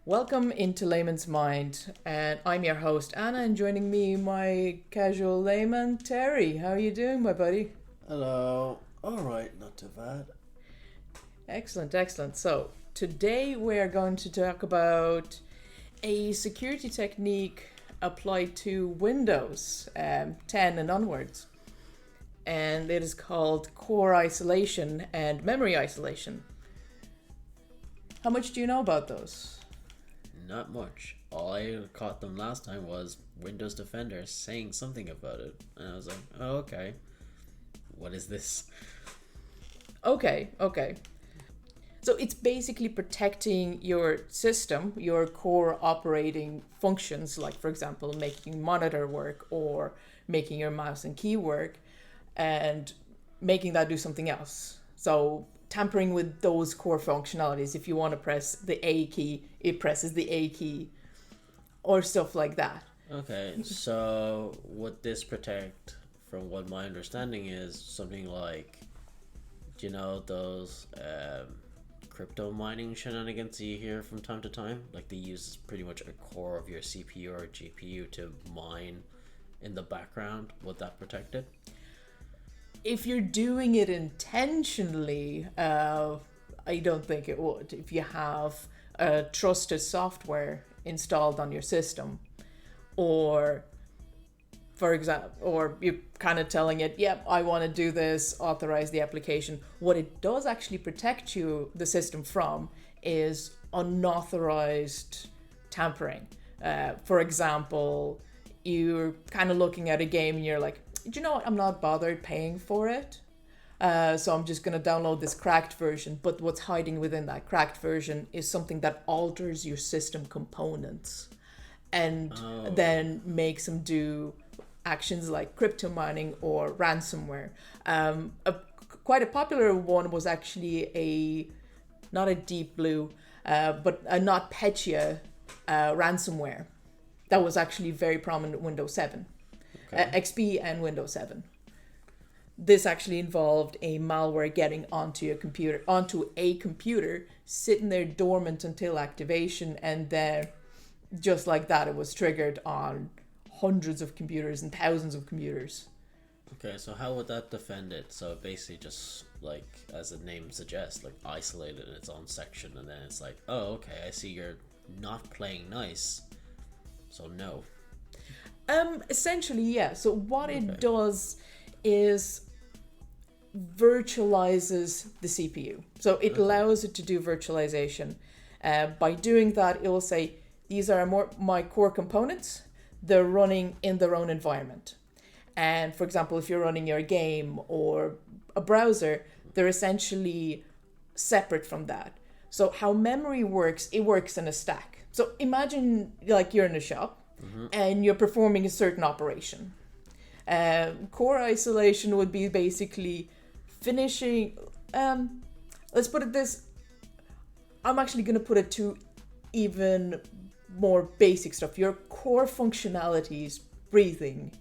Welcome into Layman's Mind, and I'm your host Anna, and joining me, my casual layman Terry. How are you doing, my buddy? Hello. Alright, not too bad. Excellent, excellent. So today we are going to talk about a security technique applied to Windows 10 and onwards, and it is called core isolation and memory isolation. How much do you know about those? Not much. All I caught them last time was Windows Defender saying something about it. And I was like, oh, okay. What is this? Okay. So it's basically protecting your system, your core operating functions, like, for example, making monitor work or making your mouse and key work, and making that do something else. So tampering with those core functionalities. If you want to press the A key, it presses the A key, or stuff like that. Okay, so would this protect, from what my understanding is, something like, those crypto mining shenanigans you hear from time to time? Like they use pretty much a core of your CPU or GPU to mine in the background. Would that protect it? If you're doing it intentionally, I don't think it would. If you have a trusted software installed on your system, or for example, or you're kind of telling it, yep, I want to do this, authorize the application. What it does actually protect the system from, is unauthorized tampering. For example, you're kind of looking at a game and you're like, do you know what? I'm not bothered paying for it. So I'm just going to download this cracked version. But what's hiding within that cracked version is something that alters your system components and then makes them do actions like crypto mining or ransomware. Quite a popular one was actually not a Deep Blue, but a NotPetya ransomware. That was actually very prominent in Windows 7. Okay. XP and Windows 7. This actually involved a malware getting onto a computer, sitting there dormant until activation, and then just like that, it was triggered on hundreds of computers and thousands of computers. Okay, so how would that defend it? So basically just, like, as the name suggests, like, isolated in its own section, and then it's like, oh, okay, I see you're not playing nice, so no. Essentially, yeah. So what it does is virtualizes the CPU. So it allows it to do virtualization. By doing that, it will say, these are my core components. They're running in their own environment. And for example, if you're running your game or a browser, they're essentially separate from that. So how memory works, it works in a stack. So imagine like you're in a shop. Mm-hmm. And you're performing a certain operation. Core isolation would be basically finishing. Let's put it this. I'm actually going to put it to even more basic stuff. Your core functionalities: breathing,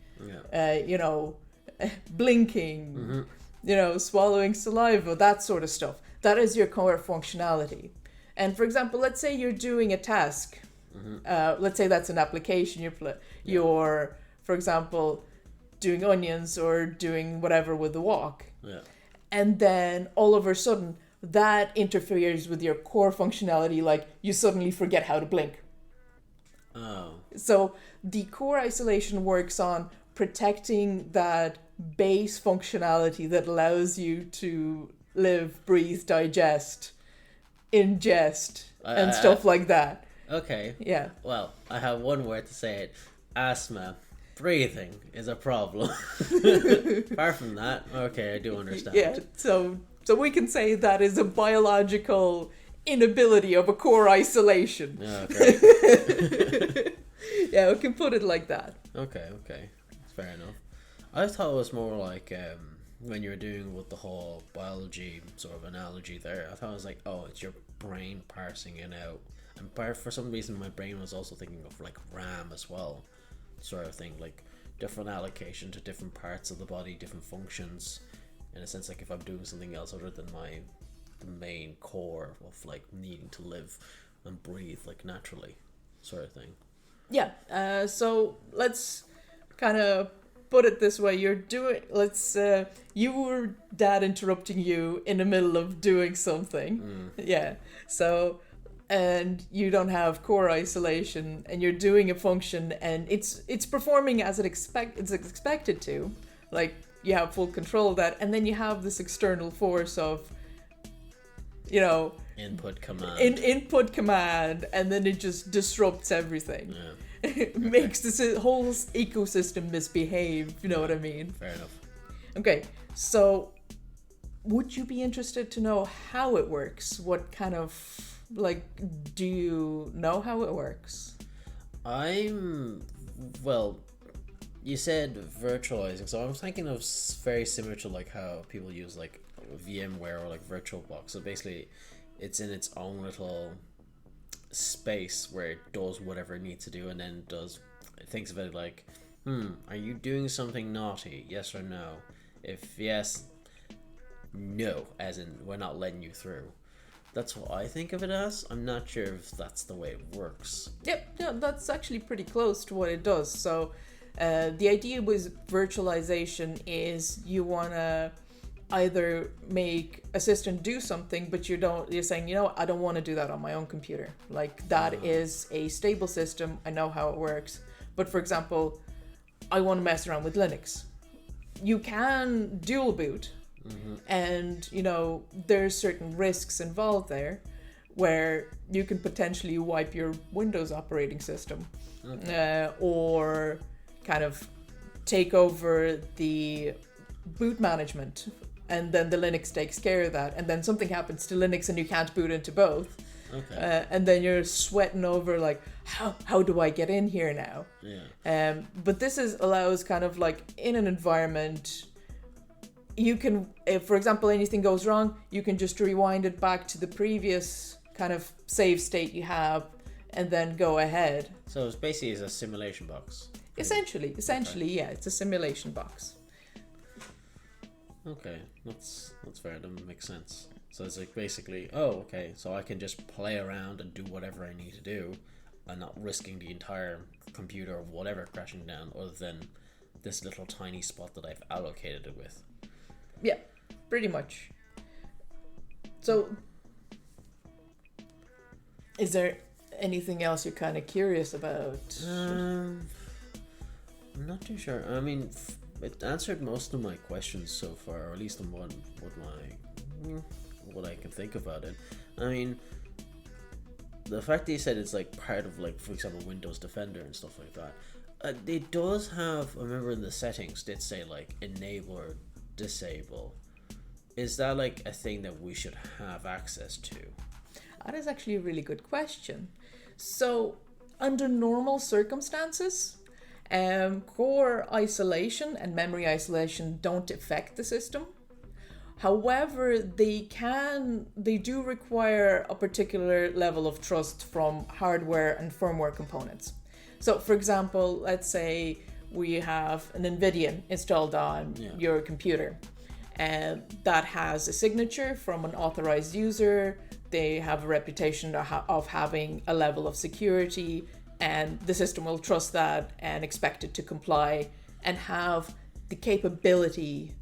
blinking, mm-hmm. Swallowing saliva, that sort of stuff. That is your core functionality. And for example, let's say you're doing a task. Mm-hmm. Let's say that's an application you're, for example, doing onions or doing whatever with the wok. Yeah. And then all of a sudden that interferes with your core functionality, like you suddenly forget how to blink. Oh. So the core isolation works on protecting that base functionality that allows you to live, breathe, digest, ingest, and stuff like that. Okay. Yeah. Well, I have one word to say it. Asthma. Breathing is a problem. Apart from that, okay, I do understand. Yeah, so we can say that is a biological inability of a core isolation. Okay. Yeah, we can put it like that. Okay. That's fair enough. I thought it was more like when you were doing with the whole biology sort of analogy there, I thought it was like, oh, it's your brain parsing it out. And for some reason, my brain was also thinking of like RAM as well, sort of thing, like different allocation to different parts of the body, different functions. In a sense, like if I'm doing something else other than my the main core of like needing to live and breathe like naturally, sort of thing. Yeah. So let's kind of put it this way. Your dad interrupting you in the middle of doing something. Yeah. So, and you don't have core isolation, and you're doing a function, and it's performing as it's expected to. Like, you have full control of that, and then you have this external force of, Input command. Input command, and then it just disrupts everything. Yeah. It makes this whole ecosystem misbehave, you know what I mean? Fair enough. Okay, so would you be interested to know how it works? What kind of, do you know how it works? Well, you said virtualizing, so I'm thinking of very similar to like how people use like VMware or like VirtualBox. So basically, it's in its own little space where it does whatever it needs to do, and then thinks of it like, are you doing something naughty? Yes or no? If yes, no, as in we're not letting you through. That's what I think of it as. I'm not sure if that's the way it works. Yep, yeah, that's actually pretty close to what it does. So the idea with virtualization is you want to either make a system do something, but you're saying, I don't want to do that on my own computer. Like, that is a stable system. I know how it works. But for example, I want to mess around with Linux. You can dual boot. And, there's certain risks involved there where you can potentially wipe your Windows operating system, or kind of take over the boot management, and then the Linux takes care of that, and then something happens to Linux and you can't boot into both. Okay. And then you're sweating over like, how do I get in here now? Yeah. But this allows kind of like in an environment, you can, if for example anything goes wrong, you can just rewind it back to the previous kind of save state you have, and then go ahead. So it's basically a simulation box. Essentially, yeah, it's a simulation box. Okay, that's fair. That makes sense. So it's like basically, okay, so I can just play around and do whatever I need to do, and not risking the entire computer or whatever crashing down, other than this little tiny spot that I've allocated it with. Yeah, pretty much. So, is there anything else you're kind of curious about? I'm not too sure. I mean, it answered most of my questions so far, or at least on what I can think about it. I mean, the fact that you said it's like part of, like, for example, Windows Defender and stuff like that, it does have, I remember in the settings did say like enable or disable. Is that like a thing that we should have access to? That is actually a really good question. So, under normal circumstances, core isolation and memory isolation don't affect the system. However, they do require a particular level of trust from hardware and firmware components. So, for example, let's say we have an NVIDIA installed on your computer, and that has a signature from an authorized user. They have a reputation of having a level of security, and the system will trust that and expect it to comply and have the capability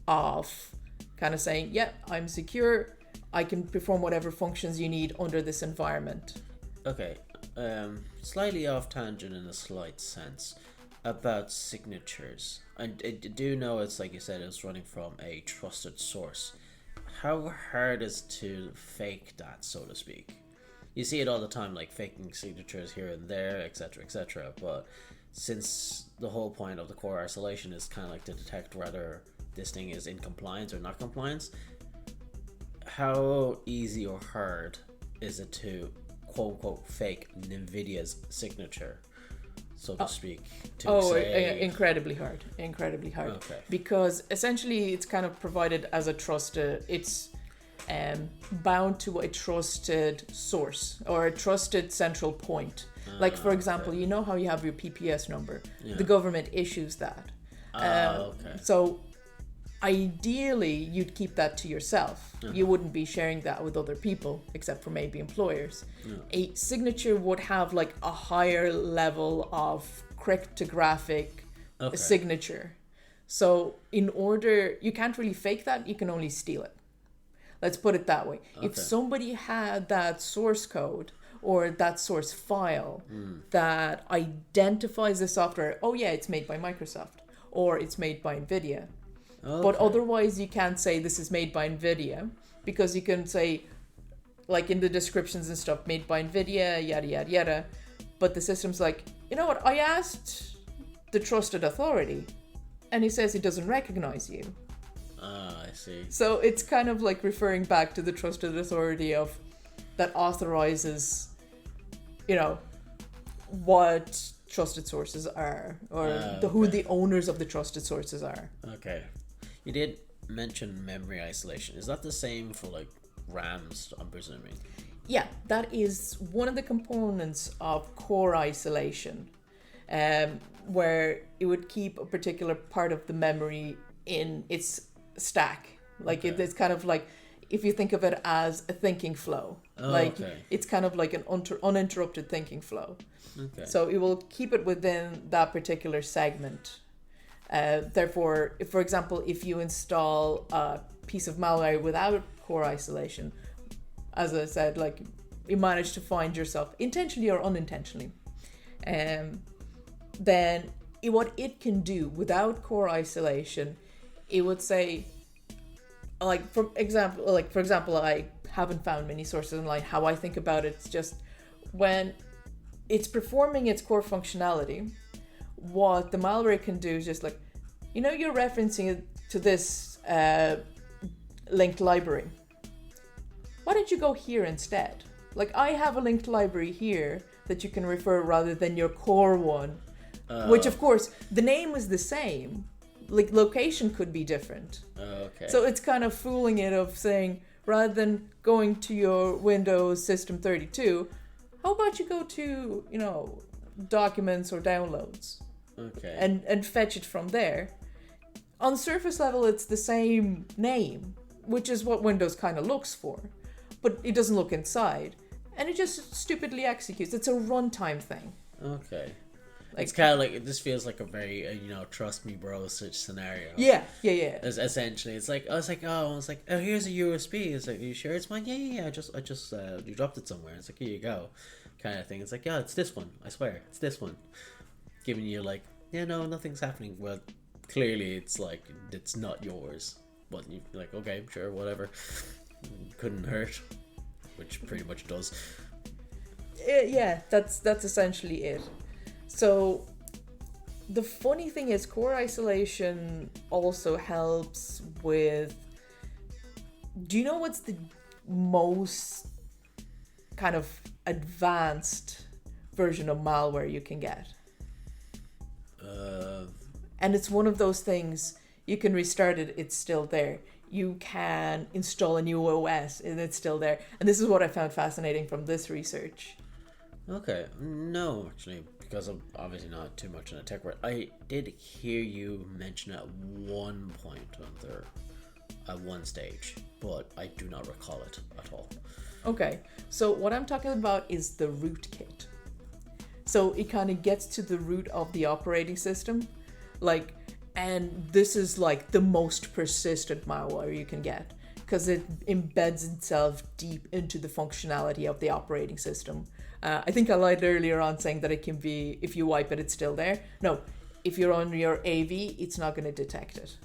of kind of saying, I'm secure, I can perform whatever functions you need under this environment. Okay, slightly off tangent in a slight sense about signatures. I do know it's like you said, it's running from a trusted source. How hard is it to fake that, so to speak? You see it all the time, like faking signatures here and there, etc., etc. But since the whole point of the core isolation is kind of like to detect whether this thing is in compliance or not compliance, how easy or hard is it to quote unquote fake NVIDIA's signature, so to speak? Incredibly hard. Okay. Because essentially it's kind of provided as a trusted, it's bound to a trusted source or a trusted central point. Like, for example, you know how you have your PPS number? Yeah. The government issues that. Okay. So Ideally, you'd keep that to yourself. You wouldn't be sharing that with other people, except for maybe employers. A signature would have like a higher level of cryptographic signature. So you can't really fake that, you can only steal it. Let's put it that way. If somebody had that source code or that source file that identifies the software, oh yeah, it's made by Microsoft or it's made by NVIDIA. But otherwise, you can't say this is made by NVIDIA, because you can say, like in the descriptions and stuff, made by NVIDIA, yada, yada, yada. But the system's like, you know what, I asked the trusted authority, and he says he doesn't recognize you. I see. So it's kind of like referring back to the trusted authority that authorizes, what trusted sources are, or who the owners of the trusted sources are. Okay. You did mention memory isolation. Is that the same for like RAMs, I'm presuming? Yeah, that is one of the components of core isolation, where it would keep a particular part of the memory in its stack. Like it's kind of like, if you think of it as a thinking flow, it's kind of like an uninterrupted thinking flow. Okay. So it will keep it within that particular segment. Therefore, if, for example, if you install a piece of malware without core isolation, as I said, like you manage to find yourself intentionally or unintentionally, then what it can do without core isolation, it would say, for example, I haven't found many sources online. How I think about it's just when it's performing its core functionality, what the malware can do is just like, you're referencing it to this linked library. Why don't you go here instead? Like, I have a linked library here that you can refer rather than your core one, which of course the name is the same. Like, location could be different. Okay. So it's kind of fooling it of saying, rather than going to your Windows System 32, how about you go to, documents or downloads? Okay. And fetch it from there. On surface level, it's the same name, which is what Windows kind of looks for. But it doesn't look inside. And it just stupidly executes. It's a runtime thing. Okay. It's kind of like, this feels like a very, trust me bro such scenario. Yeah. Essentially, it's like, oh, here's a USB. It's like, are you sure it's mine? Yeah. I just, you dropped it somewhere. It's like, here you go, kind of thing. It's like, yeah, it's this one. I swear, it's this one. Giving you like, yeah, no, nothing's happening. Well, clearly it's like, it's not yours. But you're like, okay, sure, whatever. Couldn't hurt, which pretty much does. Yeah, that's essentially it. So the funny thing is, core isolation also helps with, do you know what's the most kind of advanced version of malware you can get? And it's one of those things, you can restart it, it's still there. You can install a new OS and it's still there. And this is what I found fascinating from this research. Okay, no, actually, because I'm obviously not too much in a tech world. I did hear you mention at one point on there, at one stage, but I do not recall it at all. Okay, so what I'm talking about is the rootkit. So it kind of gets to the root of the operating system, and this is like the most persistent malware you can get, because it embeds itself deep into the functionality of the operating system. I think I lied earlier on saying that it can be, if you wipe it, it's still there. No, if you're on your AV, it's not going to detect it.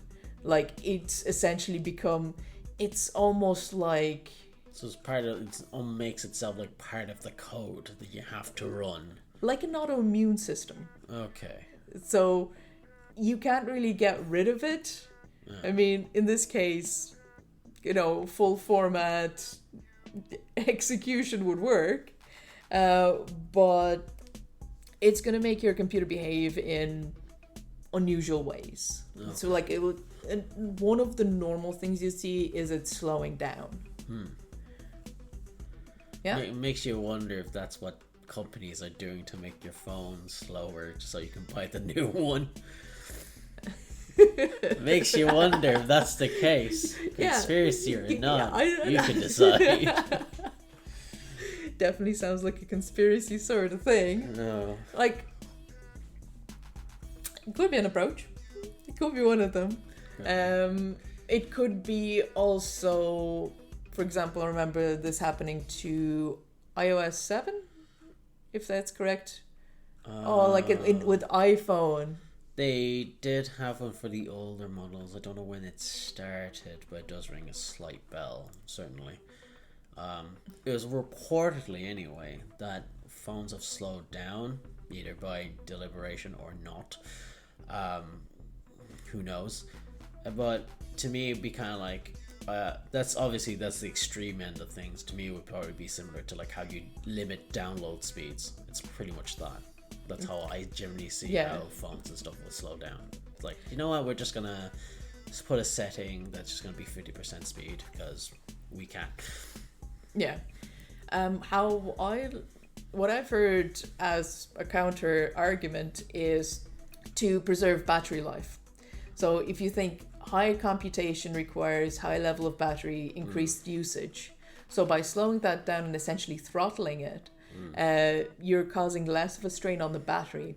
Like, it's essentially become, it's almost like... So it's makes itself like part of the code that you have to run. Like an autoimmune system. Okay. So you can't really get rid of it. I mean, in this case, full format execution would work. But it's going to make your computer behave in unusual ways. Oh. So one of the normal things you see is it's slowing down. Yeah. It makes you wonder if that's what companies are doing to make your phone slower, just so you can buy the new one. Makes you wonder if that's the case. Conspiracy or not, you can decide. Definitely sounds like a conspiracy sort of thing. No. Like, it could be an approach. It could be one of them. It could be also, for example, I remember this happening to iOS 7, if that's correct. With iPhone. They did have one for the older models. I don't know when it started, but it does ring a slight bell, certainly. It was reportedly, anyway, that phones have slowed down, either by deliberation or not. Who knows? But to me, it'd be kind of like, that's the extreme end of things. To me, it would probably be similar to like how you limit download speeds. It's pretty much that. That's how I generally see how phones and stuff will slow down. It's like, you know what, we're just gonna just put a setting that's just gonna be 50% speed because we can. Yeah. What I've heard as a counter argument is to preserve battery life. So if you think high computation requires high level of battery, increased usage. So by slowing that down and essentially throttling it, you're causing less of a strain on the battery,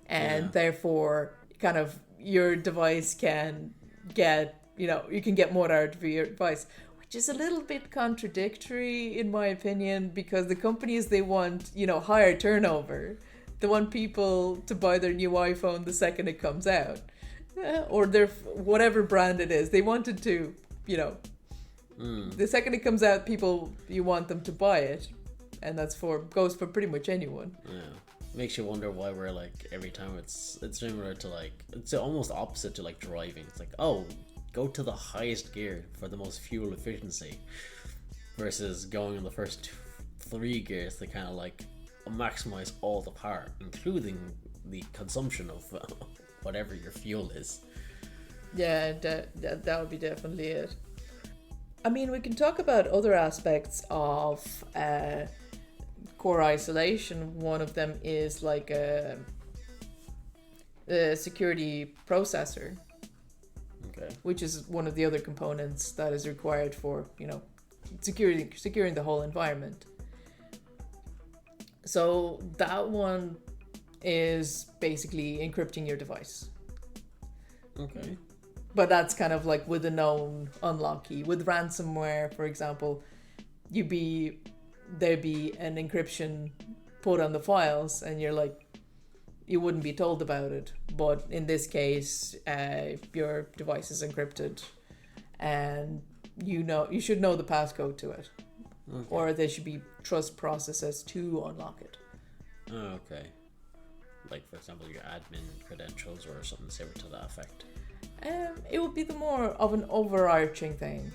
and therefore kind of your device can get, you can get more out of your device, which is a little bit contradictory in my opinion, because the companies, they want, higher turnover. They want people to buy their new iPhone the second it comes out, or their whatever brand it is. They wanted to, the second it comes out, you want them to buy it. And goes for pretty much anyone. Yeah, makes you wonder why we're like, every time it's similar to like, it's almost opposite to like driving. It's like, oh, go to the highest gear for the most fuel efficiency, versus going in the first 3 gears to kind of like maximize all the power, including the consumption of whatever your fuel is. Yeah, that would be definitely it. I mean, we can talk about other aspects of core isolation. One of them is like a security processor, which is one of the other components that is required for, securing the whole environment. So that one is basically encrypting your device. Okay. But that's kind of like with a known unlock key. With ransomware, for example, there'd be an encryption put on the files, and you wouldn't be told about it. But in this case, your device is encrypted, and you should know the passcode to it, or there should be trust processes to unlock it. Oh, okay. Like, for example, your admin credentials or something similar to that effect. It would be the more of an overarching thing.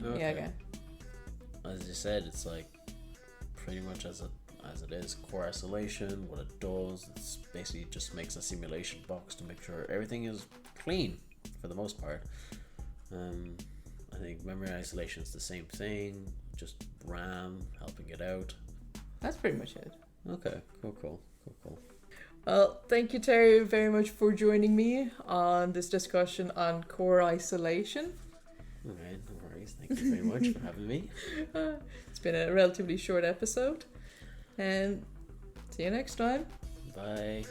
Okay. Yeah, okay. As you said, it's like pretty much as it is core isolation. What it does, it's basically just makes a simulation box to make sure everything is clean for the most part. I think memory isolation is the same thing, just RAM helping it out. That's pretty much it. Okay, cool. Well, thank you, Terry, very much for joining me on this discussion on core isolation. Alright, no worries. Thank you very much for having me. It's been a relatively short episode, and see you next time. Bye.